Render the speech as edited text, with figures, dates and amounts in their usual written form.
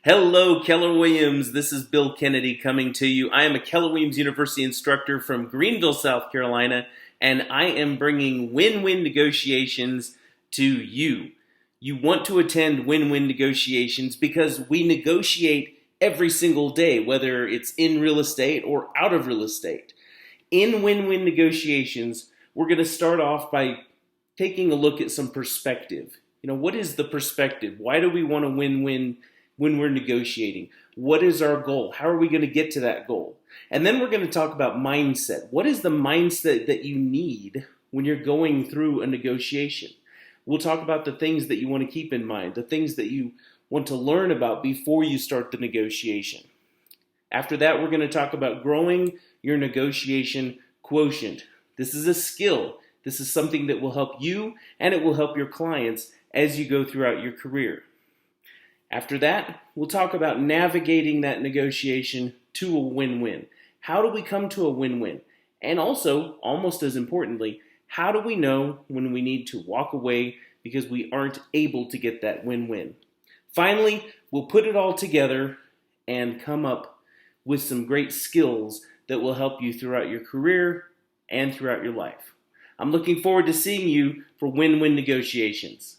Hello, Keller Williams. This is Bill Kennedy coming to you. I am a Keller Williams University instructor from Greenville, South Carolina, and I am bringing win-win negotiations to you. You want to attend win-win negotiations because we negotiate every single day, whether it's in real estate or out of real estate. In win-win negotiations, we're going to start off by taking a look at some perspective. What is the perspective? Why do we want to win-win when we're negotiating? What is our goal? How are we going to get to that goal? And then we're going to talk about mindset. What is the mindset that you need when you're going through a negotiation? We'll talk about the things that you want to keep in mind, the things that you want to learn about before you start the negotiation. After that, we're going to talk about growing your negotiation quotient. This is a skill. This is something that will help you and it will help your clients as you go throughout your career. After that, we'll talk about navigating that negotiation to a win-win. How do we come to a win-win? And also, almost as importantly, how do we know when we need to walk away because we aren't able to get that win-win? Finally, we'll put it all together and come up with some great skills that will help you throughout your career and throughout your life. I'm looking forward to seeing you for win-win negotiations.